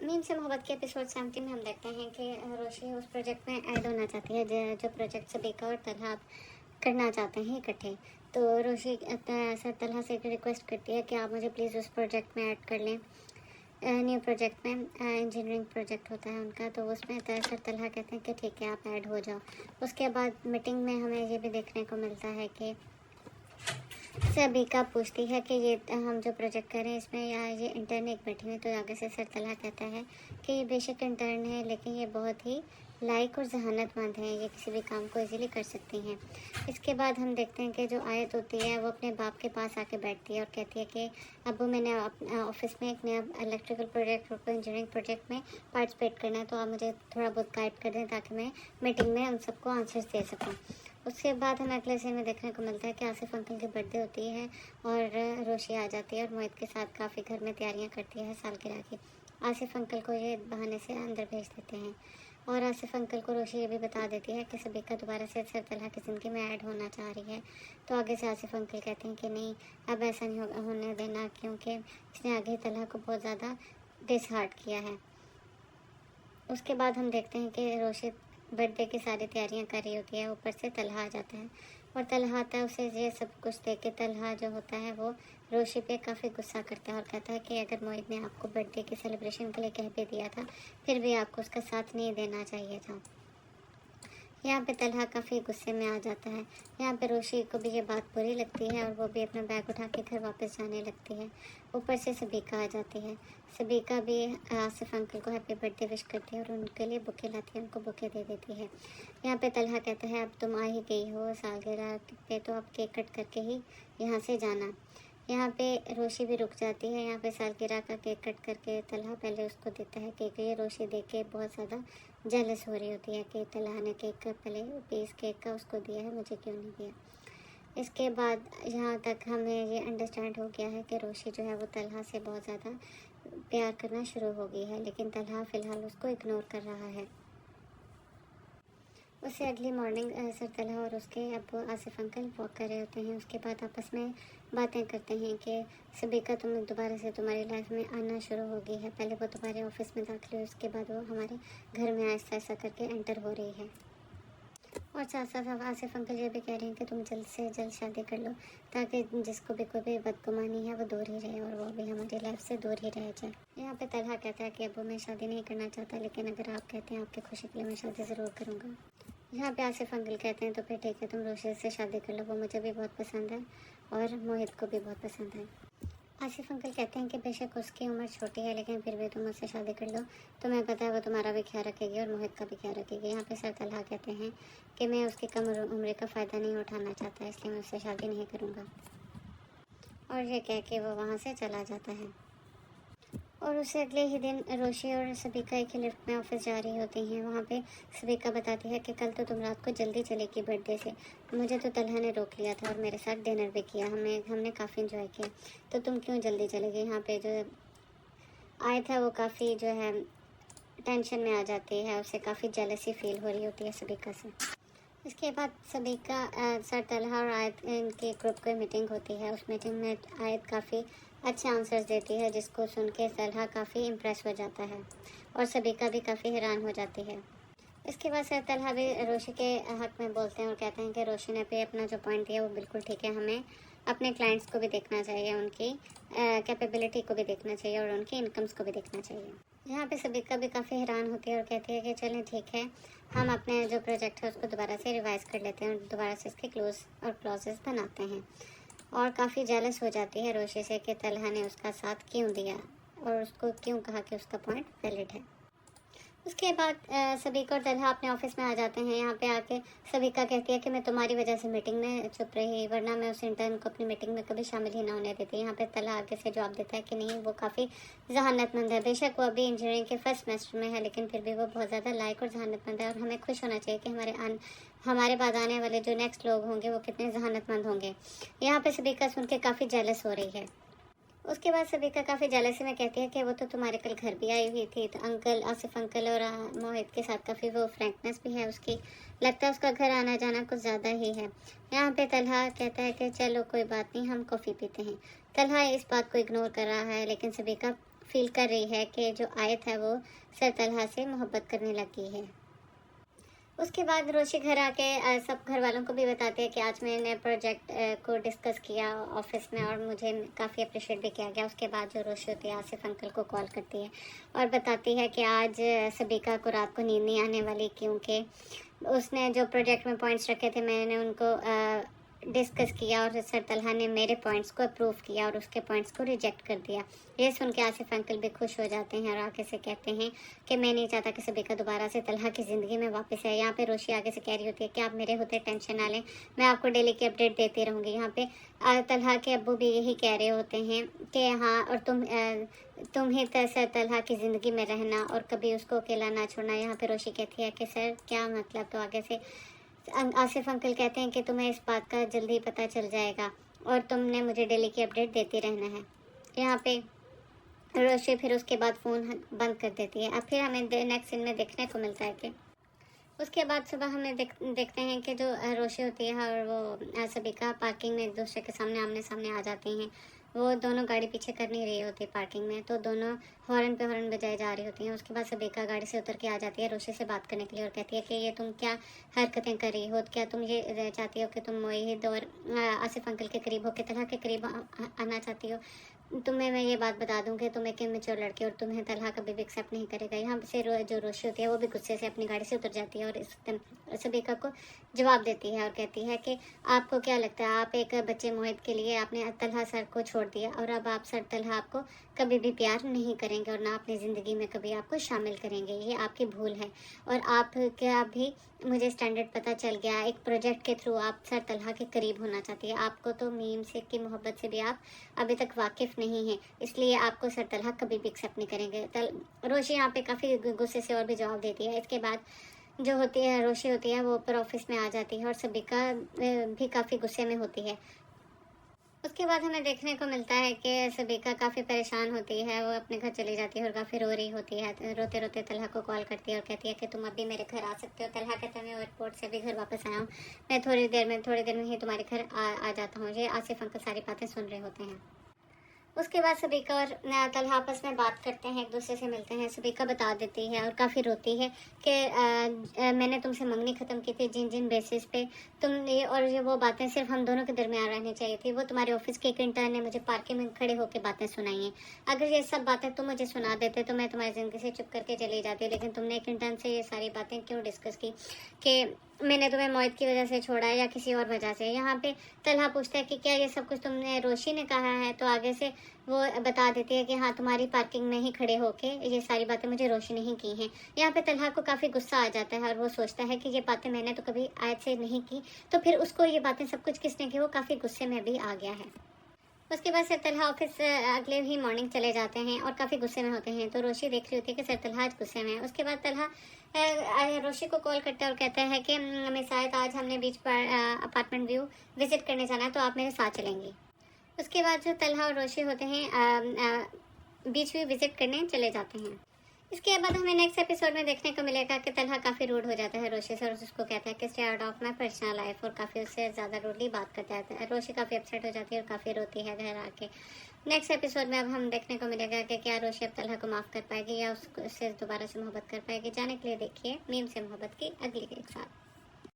Meme से मोहब्बत के एपिसोड 17 में हम देखते हैं कि रोशी उस प्रोजेक्ट में ऐड होना चाहती है जो प्रोजेक्ट सबीका और तलहा करना चाहते हैं इकट्ठे। तो रोशी सर तलहा से रिक्वेस्ट करती है कि आप मुझे प्लीज़ उस प्रोजेक्ट में ऐड कर लें। न्यू प्रोजेक्ट में इंजीनियरिंग प्रोजेक्ट होता है उनका, तो उसमें सर तलहा कहते हैं कि ठीक है आप ऐड हो जाओ। उसके बाद मीटिंग में हमें ये भी देखने को मिलता है कि सबीका पूछती है कि ये हम जो प्रोजेक्ट करें इसमें या ये इंटर्न एक बैठी हुई, तो आगे से सर तलहा कहता है कि ये बेशक इंटर्न है लेकिन ये बहुत ही लाइक और जहानतमंद है, ये किसी भी काम को इजीली कर सकती हैं। इसके बाद हम देखते हैं कि जो आयत होती है वो अपने बाप के पास आके बैठती है और कहती है कि अब्बू मैंने ऑफिस में एक नया इलेक्ट्रिकल प्रोजेक्ट और इंजीनियरिंग प्रोजेक्ट में पार्टिसिपेट करना है, तो आप मुझे थोड़ा बहुत गाइड कर दें ताकि मैं मीटिंग में उन सबको आंसर्स दे सकूँ। उसके बाद हमें अगले सीन में देखने को मिलता है कि आसिफ अंकल की बर्थडे होती है और रोशी आ जाती है और मोहित के साथ काफ़ी घर में तैयारियां करती है सालगिरह की। आसिफ अंकल को ये बहाने से अंदर भेज देते हैं और आसिफ अंकल को रोशी ये भी बता देती है कि सबीका दोबारा से सर तलहा की ज़िंदगी में ऐड होना चाह रही है। तो आगे से आसिफ अंकल कहते हैं कि नहीं, अब ऐसा नहीं होने देना, क्योंकि इसने आगे तलहा को बहुत ज़्यादा डिसहार्ट किया है। उसके बाद हम देखते हैं कि रोशी बर्थडे की सारी तैयारियां कर रही होती है, ऊपर से तलहा आ जाता है और तलहा आता है, उसे ये सब कुछ देख के तलहा जो होता है वो रोशी पे काफ़ी गुस्सा करता है और कहता है कि अगर मोहित ने आपको बर्थडे की सेलिब्रेशन के लिए कह भी दिया था फिर भी आपको उसका साथ नहीं देना चाहिए था। यहाँ पे तलहा काफ़ी गुस्से में आ जाता है। यहाँ पे रोशी को भी ये बात बुरी लगती है और वो भी अपना बैग उठा के घर वापस जाने लगती है। ऊपर से सबीका आ जाती है। सबीका भी आसिफ अंकल को हैप्पी बर्थडे विश करती है और उनके लिए बुके लाती है, उनको बुके दे देती है। यहाँ पे तलहा कहता है अब तुम आ ही गई हो सालगिरह पे, तो अब केक कट करके ही यहाँ से जाना। यहाँ पे रोशी भी रुक जाती है। यहाँ पे सालगिरह का केक कट करके तलहा पहले उसको देता है केक। ये रोशी देख के बहुत ज़्यादा जेलस हो रही होती है कि तलहा ने केक का पहले पीस केक का उसको दिया है, मुझे क्यों नहीं दिया। इसके बाद यहाँ तक हमें ये अंडरस्टैंड हो गया है कि रोशी जो है वो तलहा से बहुत ज़्यादा प्यार करना शुरू हो गई है, लेकिन तलहा फ़िलहाल उसको इग्नोर कर रहा है। उससे अगली मॉर्निंग सर तलहा और उसके अब आसिफ अंकल वॉक कर रहे होते हैं। उसके बाद आपस में बातें करते हैं कि सबीका तुम दोबारा से तुम्हारी लाइफ में आना शुरू हो गई है। पहले वो तुम्हारे ऑफिस में दाखिल हुई, उसके बाद वो हमारे घर में ऐसा ऐसा करके एंटर हो रही है। और साथ साथ आसिफ अंकल ये भी कह रहे हैं कि तुम जल्द से जल्द शादी कर लो ताकि जिसको भी कोई भी बदगुमानी है वो दूर ही रहे और वो भी हमारी लाइफ से दूर ही रह जाए। यहाँ पे तलहा कहता है कि अब मैं शादी नहीं करना चाहता, लेकिन अगर आप कहते हैं आपकी खुशी के लिए मैं शादी ज़रूर करूँगा। यहाँ पे आसिफ अंकल कहते हैं तो फिर ठीक है, तुम रोशी से शादी कर लो, वो मुझे भी बहुत पसंद है और मोहित को भी बहुत पसंद है। आसिफ अंकल कहते हैं कि बेशक उसकी उम्र छोटी है लेकिन फिर भी तुम उससे शादी कर लो, तुम्हें पता है वो तुम्हारा भी ख्याल रखेगी और मोहित का भी ख्याल रखेगी। यहाँ पे सर तलहा कहते हैं कि मैं उसकी कम उम्र का फ़ायदा नहीं उठाना चाहता, इसलिए मैं उससे शादी नहीं करूँगा। और ये कह के वो वहाँ से चला जाता है। और उससे अगले ही दिन रोशी और सबीका एक ही लिफ्ट में ऑफिस जा रही होती हैं। वहाँ पे सबीका बताती है कि कल तो तुम रात को जल्दी चले गई बर्थडे से, मुझे तो तलहा ने रोक लिया था और मेरे साथ डिनर भी किया, हमने काफ़ी इन्जॉय किया, तो तुम क्यों जल्दी चले गई। यहाँ पे जो आया था वो काफ़ी जो है टेंशन में आ जाती है, उसे काफ़ी जेलसी फील हो रही होती है सबीका से। इसके बाद सबीका सर तलहा और आयत इनके ग्रुप की मीटिंग होती है। उस मीटिंग में आयत काफ़ी अच्छे आंसर्स देती है जिसको सुन के तलहा काफ़ी इम्प्रेस हो जाता है और सबीका भी काफ़ी हैरान हो जाती है। इसके बाद सर तलहा भी रोशी के हक़ में बोलते हैं और कहते हैं कि रोशी ने भी अपना जो पॉइंट दिया वो बिल्कुल ठीक है, हमें अपने क्लाइंट्स को भी देखना चाहिए, उनकी कैपेबिलिटी को भी देखना चाहिए और उनकी इनकम्स को भी देखना चाहिए। यहाँ पे सबीका भी काफ़ी हैरान होती है और कहती है कि चलें ठीक है, हम अपने जो प्रोजेक्ट है उसको दोबारा से रिवाइज़ कर लेते हैं और दोबारा से इसके क्लोज और क्लॉजेस बनाते हैं। और काफ़ी जेलस हो जाती है रोशी से कि तलहा ने उसका साथ क्यों दिया और उसको क्यों कहा कि उसका पॉइंट वैलिड है। उसके बाद सबीका और तलहा अपने ऑफिस में आ जाते हैं। यहाँ पे आके सबीका कहती है कि मैं तुम्हारी वजह से मीटिंग में चुप रही, वरना मैं उस इंटर्न को अपनी मीटिंग में कभी शामिल ही ना होने देती। यहाँ पे तलहा आगे से जवाब देता है कि नहीं, वो काफ़ी जहानतमंद है, बेशक वो अभी इंजीनियरिंग के फर्स्ट सेमेस्टर में है लेकिन फिर भी वो बहुत ज़्यादा लायक और जहानतमंद है और हमें खुश होना चाहिए कि हमारे बाद आने वाले जो नेक्स्ट लोग होंगे वो कितने जहानतमंद होंगे। यहाँ पे सबीका सुन के काफ़ी जेलस हो रही है। उसके बाद सबीका काफ़ी जेलसी में कहती है कि वो तो तुम्हारे कल घर भी आई हुई थी, तो अंकल आसिफ अंकल और मोहित के साथ काफ़ी वो फ्रैंकनेस भी है उसकी, लगता है उसका घर आना जाना कुछ ज़्यादा ही है। यहाँ पे तलहा कहता है कि चलो कोई बात नहीं, हम कॉफ़ी पीते हैं। तलहा इस बात को इग्नोर कर रहा है लेकिन सबीका फील कर रही है कि जो आयत है वो सर तलहा से मोहब्बत करने लगी है। उसके बाद रोशी घर आके सब घर वालों को भी बताती है कि आज मैंने प्रोजेक्ट को डिस्कस किया ऑफिस में और मुझे काफ़ी अप्रिशिएट भी किया गया। उसके बाद जो रोशी होती है आसिफ अंकल को कॉल करती है और बताती है कि आज सबीका को रात को नींद नहीं आने वाली, क्योंकि उसने जो प्रोजेक्ट में पॉइंट्स रखे थे मैंने उनको डिस्कस किया और सर तलहा ने मेरे पॉइंट्स को अप्रूव किया और उसके पॉइंट्स को रिजेक्ट कर दिया। ये सुन के आसिफ अंकल भी खुश हो जाते हैं और आगे से कहते हैं कि मैं नहीं चाहता कि सबीका दोबारा से तलहा की ज़िंदगी में वापस आए। यहाँ पे रोशी आगे से कह रही होती है कि आप मेरे होते टेंशन ना लें, मैं आपको डेली की अपडेट देती रहूँगी। यहाँ पे तलहा के अब्बू भी यही कह रहे होते हैं कि हाँ, और तुम्हें सर तलहा की ज़िंदगी में रहना और कभी उसको अकेला ना छोड़ना। यहाँ पे रोशी कहती है कि सर क्या मतलब, तो आगे से आसिफ अंकल कहते हैं कि तुम्हें इस बात का जल्दी पता चल जाएगा और तुमने मुझे डेली की अपडेट देती रहना है। यहाँ पे रोशी फिर उसके बाद फ़ोन बंद कर देती है। अब फिर हमें नेक्स्ट सीन में देखने को मिलता है कि उसके बाद सुबह हमें देखते हैं कि जो रोशी होती है और वो सबीका पार्किंग में एक दूसरे के सामने आमने सामने आ जाती हैं। वो दोनों गाड़ी पीछे कर नहीं रही होती पार्किंग में, तो दोनों हॉर्न पे हॉर्न बजाए जा रही होती हैं। उसके बाद सबीका गाड़ी से उतर के आ जाती है रोशी से बात करने के लिए और कहती है कि ये तुम क्या हरकतें कर रही हो, क्या तुम ये चाहती हो कि तुम मोहित और आसिफ अंकल के करीब हो के तलहा के करीब आना चाहती हो। तुम्हें मैं ये बात बता दूं कि तुम एक इमेच्योर लड़की और तुम्हें तलहा कभी भी एक्सेप्ट नहीं करेगा। यहाँ से जो रोशी होती है वो भी गुस्से से अपनी गाड़ी से उतर जाती है और इस सबीका को जवाब देती है और कहती है कि आपको क्या लगता है, आप एक बच्चे मोहित के लिए आपने तलहा सर को छोड़ दिया और अब आप सर तलहा आपको कभी भी प्यार नहीं करेंगे और ना अपनी ज़िंदगी में कभी आपको शामिल करेंगे। ये आपकी भूल है और आप क्या भी मुझे स्टैंडर्ड पता चल गया, एक प्रोजेक्ट के थ्रू आप सर तलहा के करीब होना चाहती है। आपको तो मीम से की मोहब्बत से भी आप अभी तक वाकिफ़ नहीं है, इसलिए आपको सर तलहा कभी भी एक्सेप्ट नहीं करेंगे। रोशी यहाँ पे काफ़ी गुस्से से और भी जवाब देती है। इसके बाद जो होती है रोशी होती है वो ऊपर ऑफिस में आ जाती है और सबीका भी काफ़ी गुस्से में होती है। उसके बाद हमें देखने को मिलता है कि सबीका काफ़ी परेशान होती है, वो अपने घर चली जाती है और काफ़ी रो रही होती है। रोते रोते तलहा को कॉल करती है और कहती है कि तुम अभी मेरे घर आ सकते हो। तलहा कहता है मैं एयरपोर्ट से अभी घर वापस आया हूँ, मैं थोड़ी देर में ही तुम्हारे घर आ जाता हूँ। ये आसिफ अंकल सारी बातें सुन रहे होते हैं। उसके बाद सबीका और तलहा आपस में बात करते हैं, एक दूसरे से मिलते हैं। सबीका बता देती है और काफ़ी रोती है कि मैंने तुमसे मंगनी ख़त्म की थी जिन जिन बेसिस पे तुम ये और ये वो बातें सिर्फ हम दोनों के दरमियान रहनी चाहिए थी। वो तुम्हारे ऑफिस के एक इंटर्न ने मुझे पार्किंग में खड़े होकर बातें सुनाई हैं। अगर ये सब बातें तुम मुझे सुना देते तो मैं तुम्हारी ज़िंदगी से चुप करके चली जाती, लेकिन तुमने एक इंटर्न से ये सारी बातें क्यों डिस्कस की कि मैंने तुम्हें मोहित की वजह से छोड़ा है या किसी और वजह से। यहाँ पे तलहा पूछता है कि क्या ये सब कुछ तुमने रोशी ने कहा है, तो आगे से वो बता देती है कि हाँ, तुम्हारी पार्किंग में ही खड़े होके ये सारी बातें मुझे रोशी ने ही की हैं। यहाँ पे तलहा को काफ़ी गुस्सा आ जाता है और वो सोचता है कि ये बातें मैंने तो कभी आयत से नहीं की, तो फिर उसको ये बातें सब कुछ किसने की, वो काफ़ी गुस्से में भी आ गया है। उसके बाद सर तलहा ऑफिस अगले ही मॉर्निंग चले जाते हैं और काफ़ी गुस्से में होते हैं, तो रोशी देख रही होती है कि सर तलहा आज गुस्से में है। उसके बाद तलहा रोशी को कॉल करता है और कहता है कि मैं शायद आज हमने बीच पर अपार्टमेंट व्यू विजिट करने जाना है, तो आप मेरे साथ चलेंगी। उसके बाद जो तलहा और रोशी होते हैं बीच व्यू विजिट करने चले जाते हैं। इसके बाद हमें नेक्स्ट एपिसोड में देखने को मिलेगा कि तलहा काफ़ी रूड हो जाता है रोशी से और उसको कहता है कि stay out of my personal life, और काफ़ी उससे ज़्यादा रूडली बात करता है। रोशी काफ़ी अपसेट हो जाती है और काफ़ी रोती है घर आके। नेक्स्ट एपिसोड में अब हम देखने को मिलेगा कि क्या रोशी अब तलहा को माफ़ कर पाएगी या उससे दोबारा से मोहब्बत कर पाएगी। जाने के लिए देखिए मीम से मोहब्बत की अगली एक साथ।